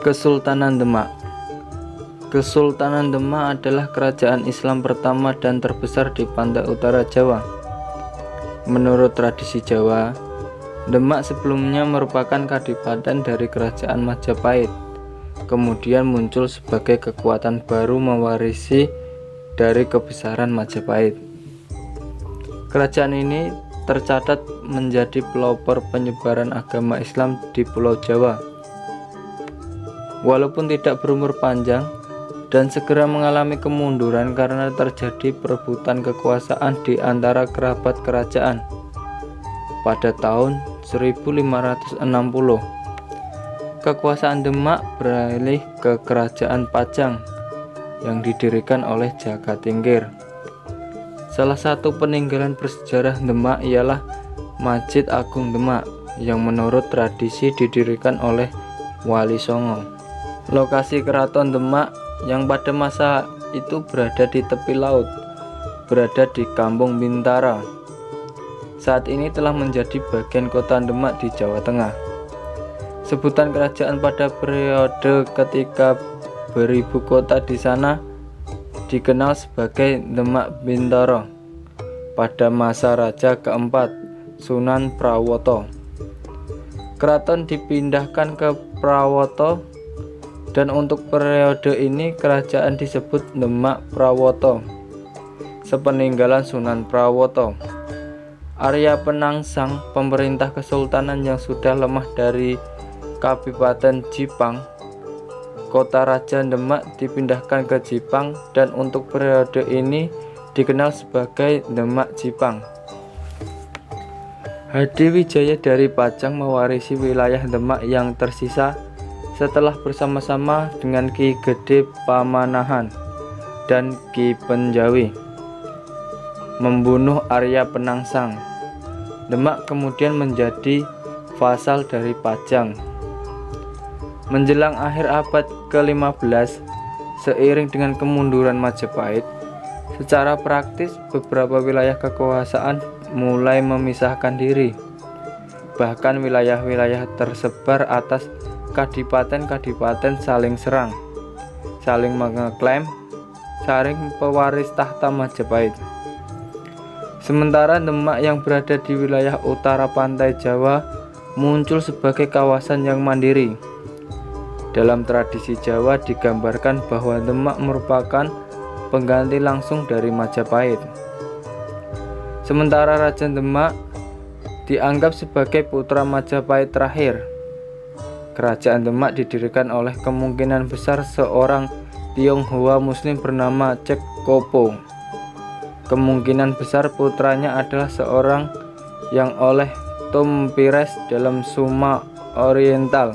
Kesultanan Demak. Kesultanan Demak adalah kerajaan Islam pertama dan terbesar di pantai utara Jawa. Menurut tradisi Jawa, Demak sebelumnya merupakan kadipaten dari kerajaan Majapahit. Kemudian muncul sebagai kekuatan baru mewarisi dari kebesaran Majapahit. Kerajaan ini tercatat menjadi pelopor penyebaran agama Islam di Pulau Jawa. Walaupun tidak berumur panjang dan segera mengalami kemunduran karena terjadi perebutan kekuasaan di antara kerabat kerajaan pada tahun 1560. Kekuasaan Demak beralih ke Kerajaan Pajang yang didirikan oleh Jaka Tingkir. Salah satu peninggalan bersejarah Demak ialah Masjid Agung Demak yang menurut tradisi didirikan oleh Wali Songo. Lokasi Keraton Demak yang pada masa itu berada di tepi laut, berada di Kampung Bintara. Saat ini telah menjadi bagian kota Demak di Jawa Tengah. Sebutan kerajaan pada periode ketika beribu kota di sana dikenal sebagai Demak Bintara pada masa Raja keempat Sunan Prawoto. Keraton dipindahkan ke Prawoto dan untuk periode ini kerajaan disebut Demak Prawoto sepeninggalan Sunan Prawoto. Arya Penangsang, pemerintah kesultanan yang sudah lemah dari Kabupaten Jipang, kota Raja Demak dipindahkan ke Jipang dan untuk periode ini dikenal sebagai Demak Jipang. Hadiwijaya dari Pajang mewarisi wilayah Demak yang tersisa setelah bersama-sama dengan Ki Gede Pamanahan dan Ki Penjawi membunuh Arya Penangsang. Demak kemudian menjadi vasal dari Pajang. Menjelang akhir abad ke-15, seiring dengan kemunduran Majapahit, secara praktis beberapa wilayah kekuasaan mulai memisahkan diri. Bahkan wilayah-wilayah tersebar atas kadipaten-kadipaten saling serang, saling mengeklaim, saling pewaris tahta Majapahit. Sementara Demak yang berada di wilayah utara pantai Jawa muncul sebagai kawasan yang mandiri. Dalam tradisi Jawa digambarkan bahwa Demak merupakan pengganti langsung dari Majapahit. Sementara Raja Demak dianggap sebagai putra Majapahit terakhir. Kerajaan Demak didirikan oleh kemungkinan besar seorang Tionghoa Muslim bernama Cek Kopo. Kemungkinan besar putranya adalah seorang yang oleh Tom Pires dalam Suma Oriental.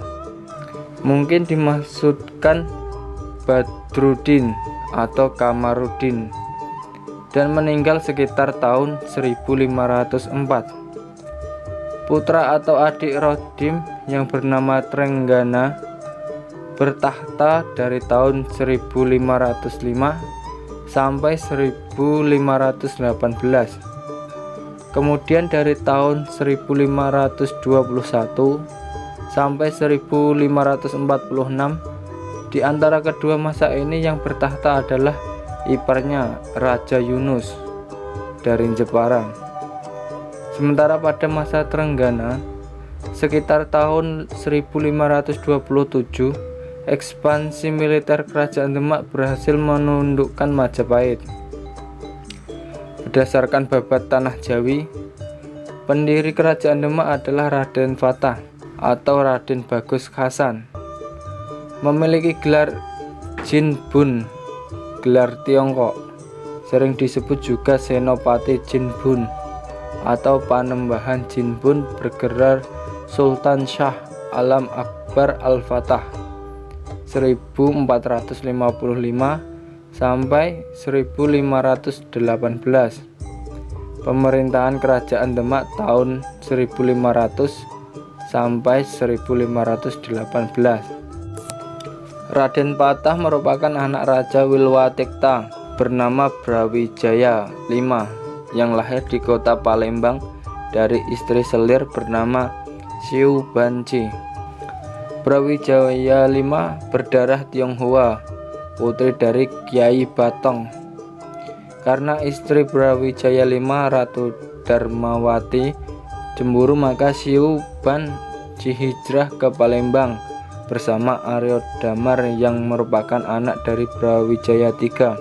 Mungkin dimaksudkan Badruddin atau Kamarudin dan meninggal sekitar tahun 1504. Putra atau adik Rodim yang bernama Trenggana bertahta dari tahun 1505 sampai 1518. Kemudian dari tahun 1521 sampai 1546, di antara kedua masa ini yang bertahta adalah iparnya Raja Yunus dari Jepara. Sementara pada masa Trenggana sekitar tahun 1527, ekspansi militer kerajaan Demak berhasil menundukkan Majapahit. Berdasarkan babat Tanah Jawi, pendiri kerajaan Demak adalah Raden Fatah atau Raden Bagus Hasan. Memiliki gelar Jin Bun, gelar Tiongkok, sering disebut juga Senopati Jin Bun atau Panembahan Jin Bun, bergelar Sultan Shah Alam Akbar Al-Fatah 1455 sampai 1518. Pemerintahan kerajaan Demak tahun 1500 sampai 1518. Raden Patah merupakan anak Raja Wilwatikta bernama Brawijaya V yang lahir di kota Palembang dari istri selir bernama Siu Banci. Brawijaya V berdarah Tionghoa, putri dari Kiai Batong. Karena istri Brawijaya V, Ratu Darmawati, cemburu, maka Siu Ban dihijrah ke Palembang bersama Aryo Damar yang merupakan anak dari Brawijaya III,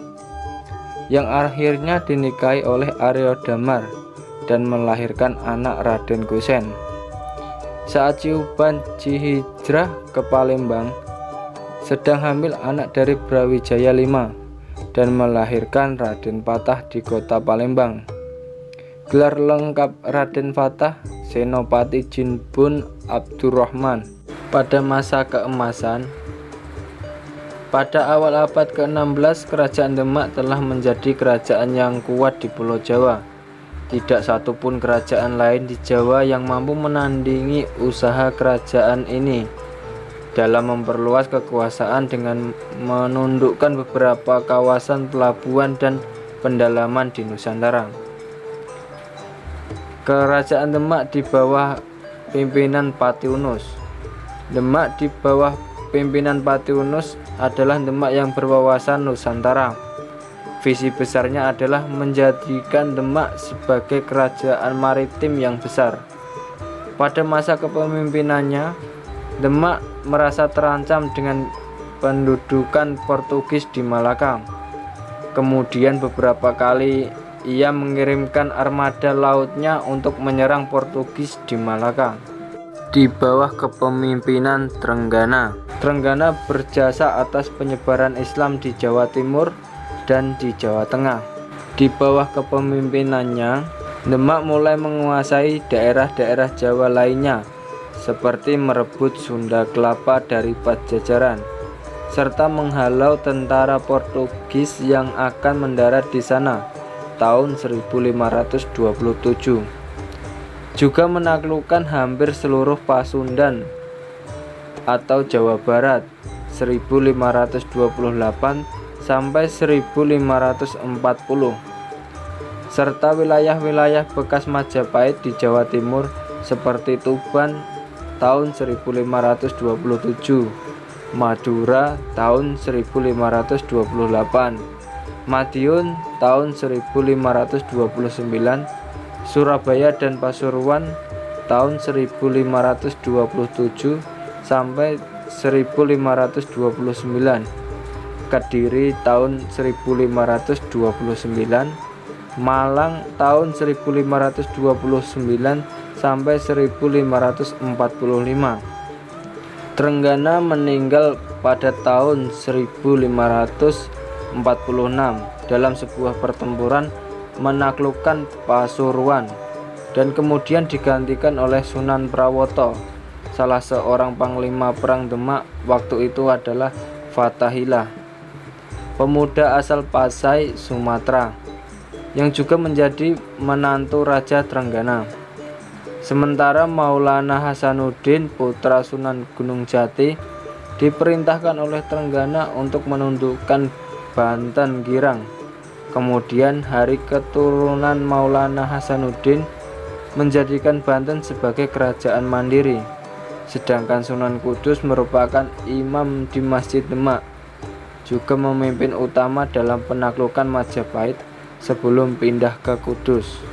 yang akhirnya dinikahi oleh Aryo Damar dan melahirkan anak Raden Kusen. Saat Siu Ban dihijrah ke Palembang, sedang hamil anak dari Brawijaya V dan melahirkan Raden Patah di kota Palembang. Gelar lengkap Raden Patah Senopati Jinbun Abdurrahman. Pada masa keemasan, pada awal abad ke-16, Kerajaan Demak telah menjadi kerajaan yang kuat di Pulau Jawa. Tidak satupun kerajaan lain di Jawa yang mampu menandingi usaha kerajaan ini dalam memperluas kekuasaan dengan menundukkan beberapa kawasan pelabuhan dan pendalaman di Nusantara. Kerajaan Demak di bawah pimpinan Patiunus. Demak di bawah pimpinan Patiunus adalah Demak yang berwawasan Nusantara. Visi besarnya adalah menjadikan Demak sebagai kerajaan maritim yang besar. Pada masa kepemimpinannya, Demak merasa terancam dengan pendudukan Portugis di Malaka. Kemudian beberapa kali ia mengirimkan armada lautnya untuk menyerang Portugis di Malaka. Di bawah kepemimpinan Trenggana. Trenggana berjasa atas penyebaran Islam di Jawa Timur dan di Jawa Tengah. Di bawah kepemimpinannya, Demak mulai menguasai daerah-daerah Jawa lainnya, seperti merebut Sunda Kelapa dari Pajajaran, serta menghalau tentara Portugis yang akan mendarat di sana tahun 1527. Juga menaklukkan hampir seluruh Pasundan atau Jawa Barat 1528 sampai 1540, serta wilayah-wilayah bekas Majapahit di Jawa Timur seperti Tuban tahun 1527, Madura tahun 1528, Madiun tahun 1529, Surabaya dan Pasuruan tahun 1527 sampai 1529, Kediri tahun 1529, Malang tahun 1529 sampai 1545. Trenggana meninggal pada tahun 1546 dalam sebuah pertempuran menaklukkan Pasuruan dan kemudian digantikan oleh Sunan Prawoto. Salah seorang panglima perang Demak waktu itu adalah Fathahilah, pemuda asal Pasai, Sumatera, yang juga menjadi menantu Raja Trenggana. Sementara Maulana Hasanuddin, putra Sunan Gunung Jati, diperintahkan oleh Trenggana untuk menundukkan Banten Girang. Kemudian hari keturunan Maulana Hasanuddin menjadikan Banten sebagai kerajaan mandiri, sedangkan Sunan Kudus merupakan imam di Masjid Demak, juga memimpin utama dalam penaklukan Majapahit sebelum pindah ke Kudus.